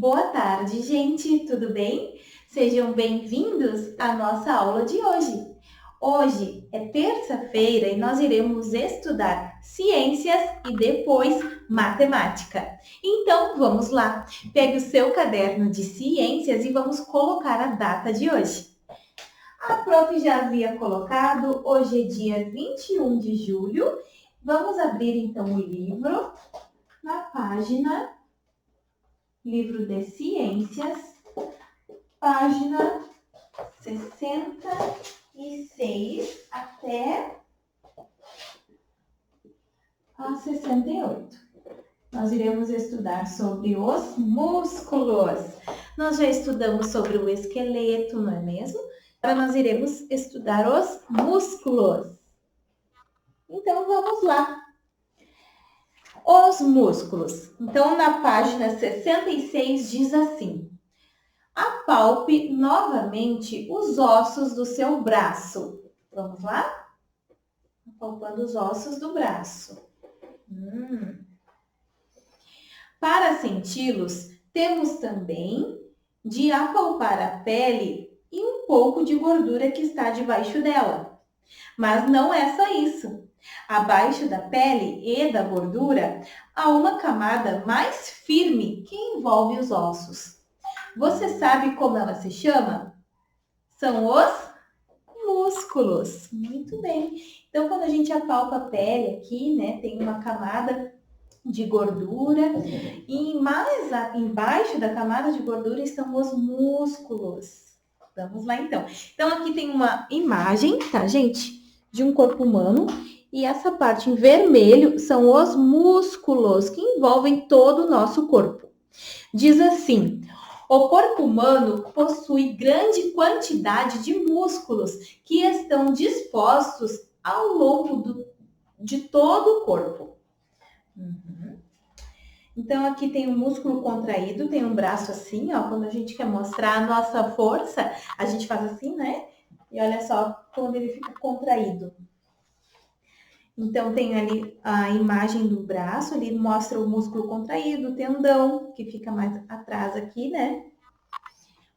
Boa tarde, gente, tudo bem? Sejam bem-vindos à nossa aula de hoje. Hoje é terça-feira e nós iremos estudar ciências e depois matemática. Então, vamos lá. Pegue o seu caderno de ciências e vamos colocar a data de hoje. A prof já havia colocado, hoje é dia 21 de julho. Vamos abrir então o livro na página Livro de Ciências, página 66 até a 68. Nós iremos estudar sobre os músculos. Nós já estudamos sobre o esqueleto, não é mesmo? Agora nós iremos estudar os músculos. Então, vamos lá. Os músculos. Então, na página 66 diz assim: apalpe novamente os ossos do seu braço. Vamos lá? Apalpando os ossos do braço. Para senti-los, temos também de apalpar a pele e um pouco de gordura que está debaixo dela. Mas não é só isso. Abaixo da pele e da gordura há uma camada mais firme que envolve os ossos. Você sabe como ela se chama? São os músculos. Muito bem. Então, quando a gente apalpa a pele aqui, né, tem uma camada de gordura e mais embaixo da camada de gordura estão os músculos. Vamos lá, então. Então, aqui tem uma imagem, tá, gente? De um corpo humano. E essa parte em vermelho são os músculos que envolvem todo o nosso corpo. Diz assim: o corpo humano possui grande quantidade de músculos que estão dispostos ao longo de todo o corpo. Então, aqui tem um músculo contraído, tem um braço assim, ó. Quando a gente quer mostrar a nossa força, a gente faz assim, né? E olha só quando ele fica contraído. Então, tem ali a imagem do braço, ele mostra o músculo contraído, o tendão, que fica mais atrás aqui, né?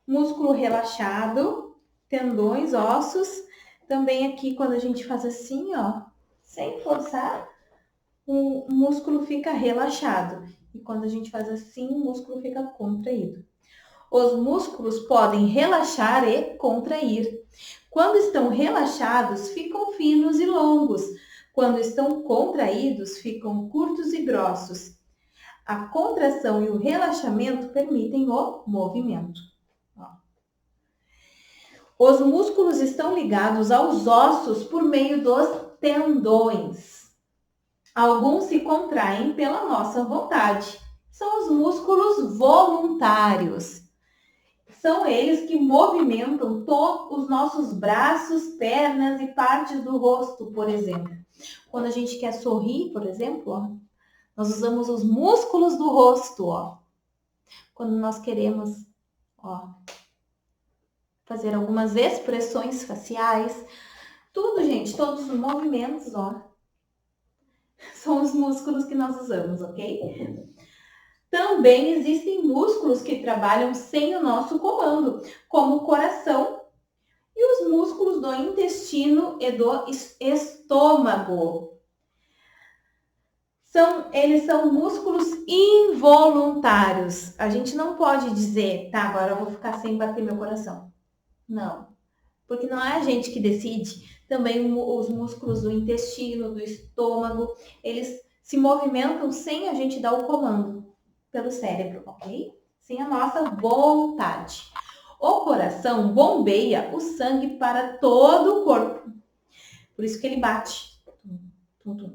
Músculo relaxado, tendões, ossos. Também aqui, quando a gente faz assim, ó, sem forçar, o músculo fica relaxado. E quando a gente faz assim, o músculo fica contraído. Os músculos podem relaxar e contrair. Quando estão relaxados, ficam finos e longos. Quando estão contraídos, ficam curtos e grossos. A contração e o relaxamento permitem o movimento. Os músculos estão ligados aos ossos por meio dos tendões. Alguns se contraem pela nossa vontade. São os músculos voluntários. São eles que movimentam todos os nossos braços, pernas e partes do rosto, por exemplo. Quando a gente quer sorrir, por exemplo, ó, nós usamos os músculos do rosto, ó. Quando nós queremos, ó, fazer algumas expressões faciais, tudo, gente, todos os movimentos, ó, são os músculos que nós usamos, ok? Também existem músculos que trabalham sem o nosso comando, como o coração e os músculos do intestino e do estômago. Eles são músculos involuntários. A gente não pode dizer, tá, agora eu vou ficar sem bater meu coração. Não, porque não é a gente que decide. Também os músculos do intestino, do estômago, eles se movimentam sem a gente dar o comando pelo cérebro, ok? Sem a nossa vontade. O coração bombeia o sangue para todo o corpo. Por isso que ele bate.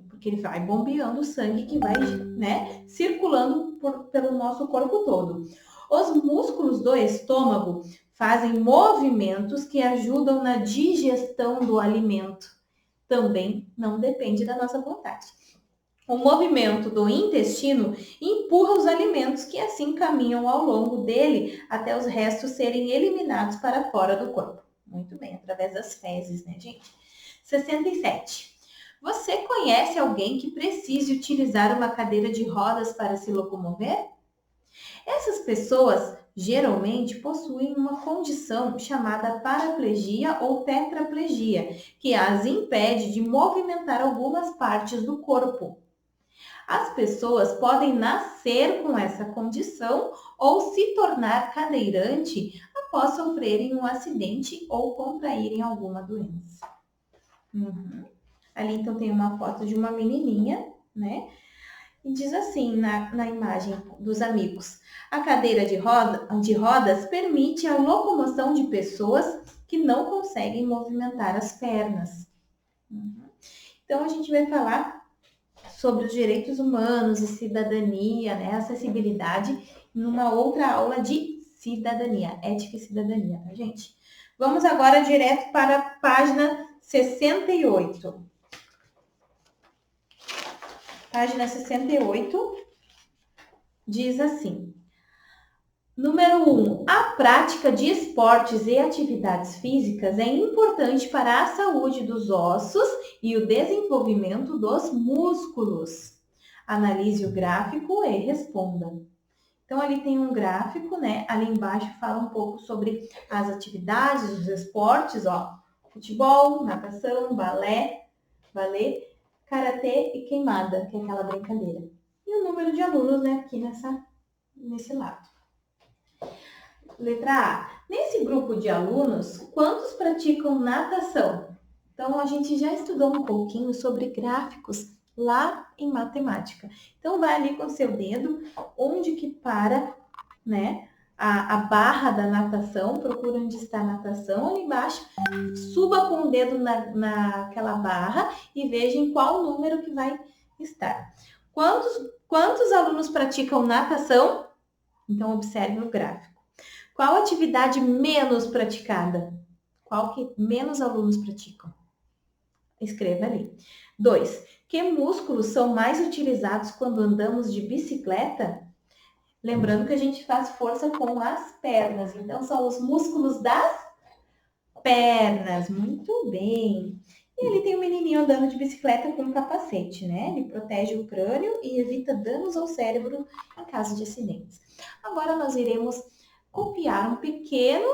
Porque ele vai bombeando o sangue que vai, né, circulando pelo nosso corpo todo. Os músculos do estômago fazem movimentos que ajudam na digestão do alimento. Também não depende da nossa vontade. O movimento do intestino empurra os alimentos que assim caminham ao longo dele até os restos serem eliminados para fora do corpo. Muito bem, através das fezes, né, gente? 67. Você conhece alguém que precise utilizar uma cadeira de rodas para se locomover? Essas pessoas geralmente possuem uma condição chamada paraplegia ou tetraplegia, que as impede de movimentar algumas partes do corpo. As pessoas podem nascer com essa condição ou se tornar cadeirante após sofrerem um acidente ou contraírem alguma doença. Ali então tem uma foto de uma menininha, né? E diz assim na imagem dos amigos: a cadeira de rodas permite a locomoção de pessoas que não conseguem movimentar as pernas. Então a gente vai falar sobre os direitos humanos e cidadania, né? Acessibilidade, numa outra aula de cidadania, ética e cidadania, tá, gente? Vamos agora direto para a página 68. Página 68 diz assim: número 1. A prática de esportes e atividades físicas é importante para a saúde dos ossos e o desenvolvimento dos músculos. Analise o gráfico e responda. Então, ali tem um gráfico, né? Ali embaixo fala um pouco sobre as atividades, os esportes, ó. Futebol, natação, balé, karatê e queimada, que é aquela brincadeira. E o número de alunos, né, aqui nesse lado. Letra A. Nesse grupo de alunos, quantos praticam natação? Então, a gente já estudou um pouquinho sobre gráficos lá em matemática. Então, vai ali com o seu dedo, onde que para, né, a barra da natação, procura onde está a natação, ali embaixo, suba com o dedo naquela barra e veja em qual número que vai estar. Quantos alunos praticam natação? Então, observe o gráfico. Qual atividade menos praticada? Qual que menos alunos praticam? Escreva ali. 2. Que músculos são mais utilizados quando andamos de bicicleta? Lembrando que a gente faz força com as pernas. Então, são os músculos das pernas. Muito bem. E ali tem um menininho andando de bicicleta com um capacete, né? Ele protege o crânio e evita danos ao cérebro em caso de acidentes. Agora, nós iremos copiar um pequeno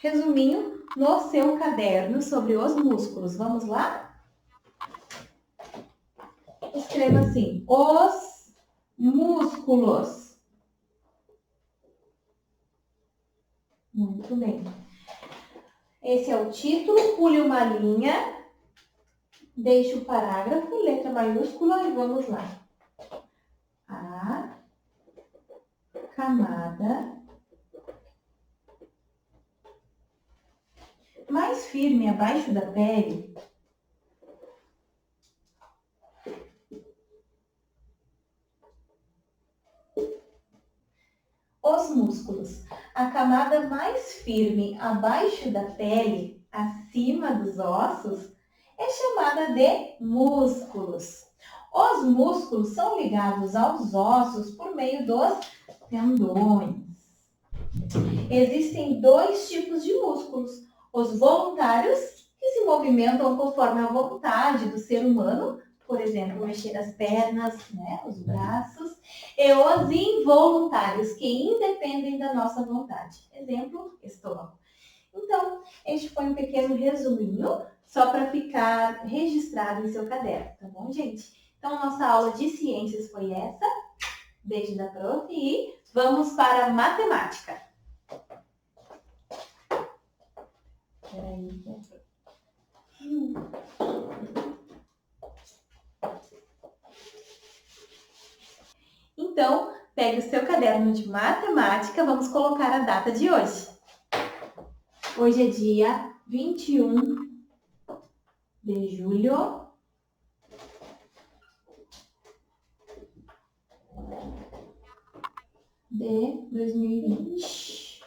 resuminho no seu caderno sobre os músculos. Vamos lá? Escreva assim: os músculos. Muito bem. Esse é o título, pule uma linha, deixe o parágrafo, letra maiúscula e vamos lá. A camada mais firme abaixo da pele os músculos. A camada mais firme abaixo da pele, acima dos ossos, é chamada de músculos. Os músculos são ligados aos ossos por meio dos tendões. Existem dois tipos de músculos: os voluntários, que se movimentam conforme a vontade do ser humano, por exemplo, mexer as pernas, né, os braços, e os involuntários, que independem da nossa vontade. Exemplo, estômago. Então, este foi um pequeno resuminho, só para ficar registrado em seu caderno, tá bom, gente? Então, nossa aula de ciências foi essa. Beijo da prof e vamos para a matemática. Peraí. Então, pegue o seu caderno de matemática, vamos colocar a data de hoje. Hoje é dia 21 de julho de 2020.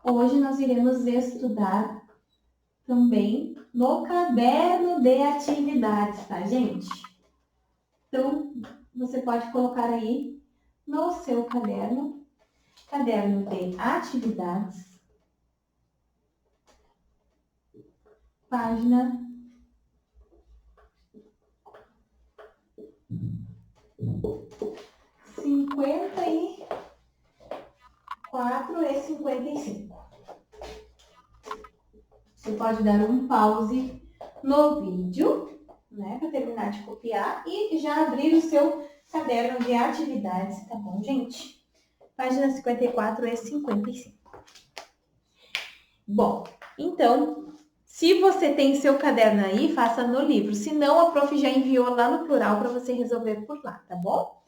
Hoje nós iremos estudar também no caderno de atividades, tá, gente? Então, você pode colocar aí no seu caderno de atividades, página 54 e 55. Você pode dar um pause no vídeo, né, para terminar de copiar e já abrir o seu caderno de atividades, tá bom, gente? Página 54 e 55. Bom, então, se você tem seu caderno aí, faça no livro. Se não, a prof já enviou lá no plural para você resolver por lá, tá bom?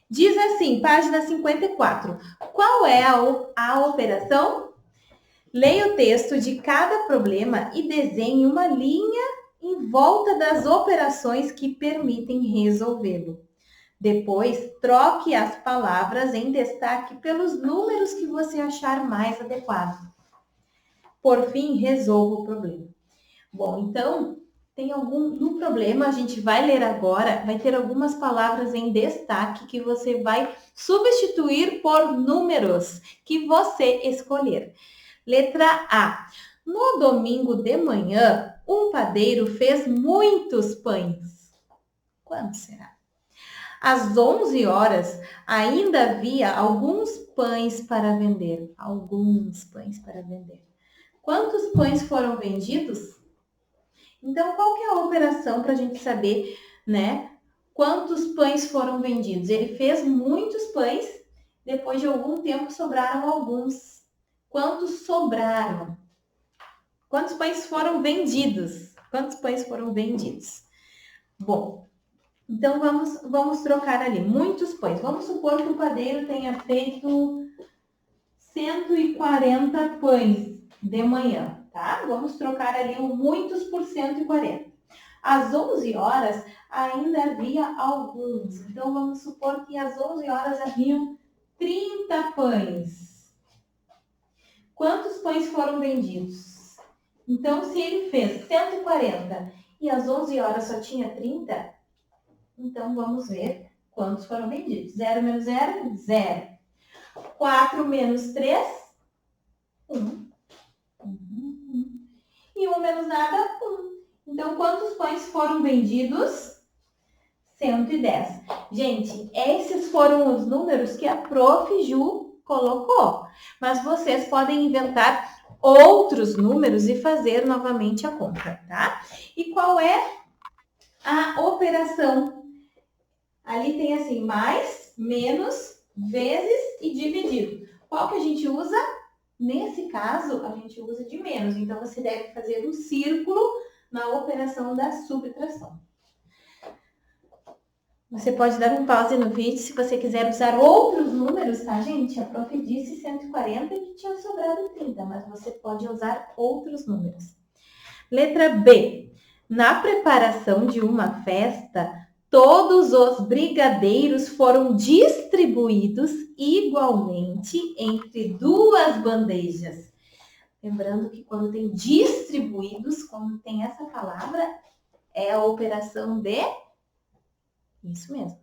Diz assim, página 54. Qual é a operação? Leia o texto de cada problema e desenhe uma linha em volta das operações que permitem resolvê-lo. Depois, troque as palavras em destaque pelos números que você achar mais adequado. Por fim, resolva o problema. Bom, então, no problema, a gente vai ler agora, vai ter algumas palavras em destaque que você vai substituir por números que você escolher. Letra A. No domingo de manhã, um padeiro fez muitos pães. Quantos será? Às 11 horas, ainda havia alguns pães para vender. Alguns pães para vender. Quantos pães foram vendidos? Então, qual que é a operação para a gente saber, né? Quantos pães foram vendidos? Ele fez muitos pães, depois de algum tempo sobraram alguns. Quantos sobraram? Quantos pães foram vendidos? Quantos pães foram vendidos? Bom, então vamos trocar ali. Muitos pães. Vamos supor que o padeiro tenha feito 140 pães de manhã, tá? Vamos trocar ali o muitos por 140. Às 11 horas ainda havia alguns. Então vamos supor que às 11 horas haviam 30 pães. Quantos pães foram vendidos? Então, se ele fez 140 e às 11 horas só tinha 30, então vamos ver quantos foram vendidos. 0 menos 0, 0. 4 menos 3, 1. E 1 menos nada, 1. Então, quantos pães foram vendidos? 110. Gente, esses foram os números que a prof. Ju colocou. Mas vocês podem inventar outros números e fazer novamente a conta, tá? E qual é a operação? Ali tem assim, mais, menos, vezes e dividido. Qual que a gente usa? Nesse caso, a gente usa de menos. Então, você deve fazer um círculo na operação da subtração. Você pode dar um pause no vídeo se você quiser usar outros números, tá, gente? A prof disse 140 e que tinha sobrado 30, mas você pode usar outros números. Letra B. Na preparação de uma festa, todos os brigadeiros foram distribuídos igualmente entre duas bandejas. Lembrando que quando tem distribuídos, quando tem essa palavra, é a operação de... Isso mesmo.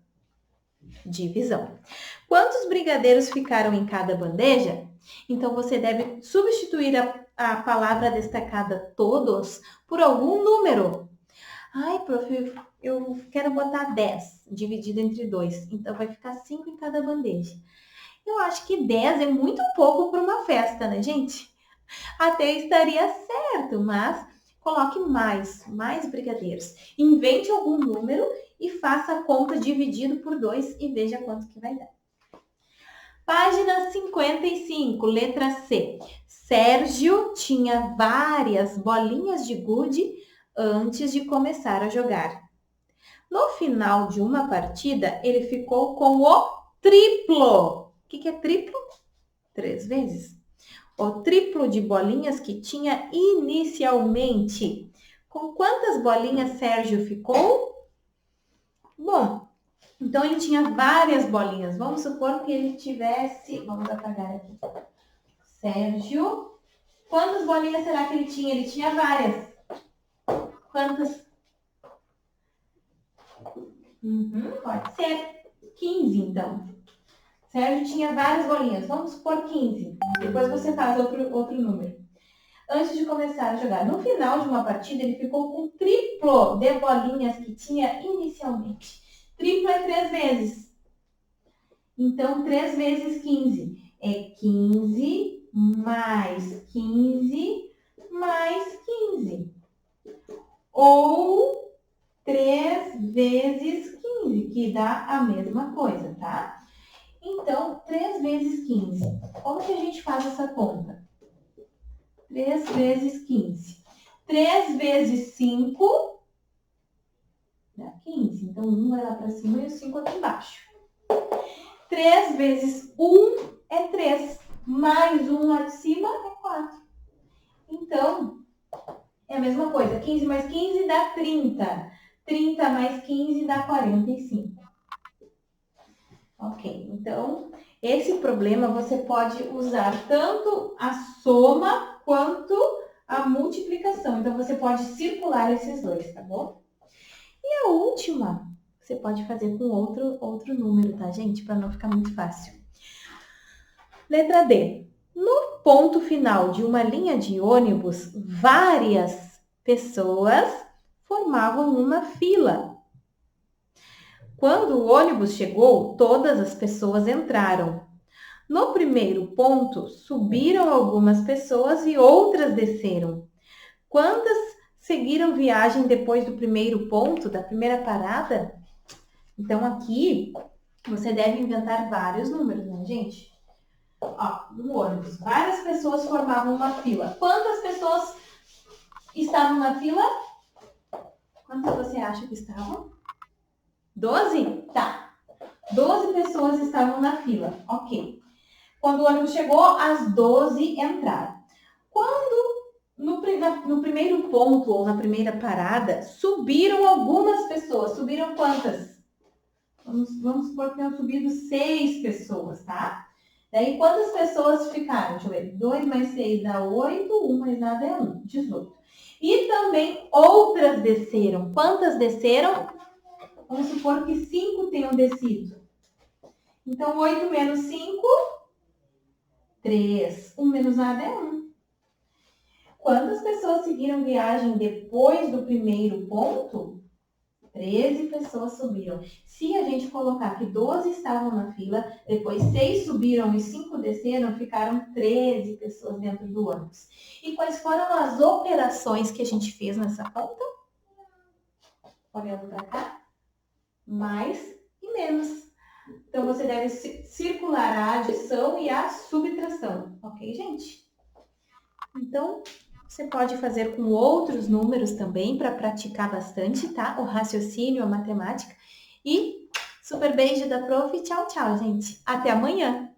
Divisão. Quantos brigadeiros ficaram em cada bandeja? Então, você deve substituir a palavra destacada todos por algum número. Ai, prof, eu quero botar 10 dividido entre 2. Então, vai ficar 5 em cada bandeja. Eu acho que 10 é muito pouco para uma festa, né, gente? Até estaria certo, mas coloque mais brigadeiros. Invente algum número e faça a conta dividido por 2 e veja quanto que vai dar. Página 55, letra C. Sérgio tinha várias bolinhas de gude antes de começar a jogar. No final de uma partida, ele ficou com o triplo. O que é triplo? 3 vezes. O triplo de bolinhas que tinha inicialmente. Com quantas bolinhas Sérgio ficou? Bom, então ele tinha várias bolinhas. Vamos supor que ele tivesse... Vamos apagar aqui. Sérgio. Quantas bolinhas será que ele tinha? Ele tinha várias. Quantas? Pode ser 15, então. Sérgio tinha várias bolinhas. Vamos supor 15. Depois você faz outro número. Antes de começar a jogar. No final de uma partida, ele ficou com o triplo de bolinhas que tinha inicialmente. Triplo é 3 vezes. Então, 3 vezes 15 é 15 mais 15 mais 15. Ou 3 vezes 15, que dá a mesma coisa, tá? Então, 3 vezes 15. Como que a gente faz essa conta? 3 vezes 15. 3 vezes 5 dá 15. Então, 1 vai lá para cima e o 5 aqui embaixo. 3 vezes 1 é 3. Mais 1 lá de cima é 4. Então, é a mesma coisa. 15 mais 15 dá 30. 30 mais 15 dá 45. Ok, então, esse problema você pode usar tanto a soma quanto a multiplicação. Então, você pode circular esses dois, tá bom? E a última, você pode fazer com outro número, tá, gente? Para não ficar muito fácil. Letra D. No ponto final de uma linha de ônibus, várias pessoas formavam uma fila. Quando o ônibus chegou, todas as pessoas entraram. No primeiro ponto, subiram algumas pessoas e outras desceram. Quantas seguiram viagem depois do primeiro ponto, da primeira parada? Então, aqui, você deve inventar vários números, né, gente? Ó, no ônibus, várias pessoas formavam uma fila. Quantas pessoas estavam na fila? Quantas você acha que estavam? 12? Tá. 12 pessoas estavam na fila. Ok. Quando o ônibus chegou, as 12 entraram. Quando no primeiro ponto ou na primeira parada, subiram algumas pessoas. Subiram quantas? Vamos supor que tenham subido 6 pessoas, tá? Daí, quantas pessoas ficaram? Deixa eu ver. 2 mais 6 dá 8, 1 mais nada é 1, 18. E também outras desceram. Quantas desceram? Vamos supor que 5 tenham descido. Então, 8 menos 5, 3. 1 menos nada é 1. Quantas pessoas seguiram viagem depois do primeiro ponto? 13 pessoas subiram. Se a gente colocar que 12 estavam na fila, depois 6 subiram e 5 desceram, ficaram 13 pessoas dentro do ônibus. E quais foram as operações que a gente fez nessa conta? Olhando para cá. Mais e menos. Então, você deve circular a adição e a subtração. Ok, gente? Então, você pode fazer com outros números também para praticar bastante, tá? O raciocínio, a matemática. E super beijo da prof. Tchau, tchau, gente. Até amanhã!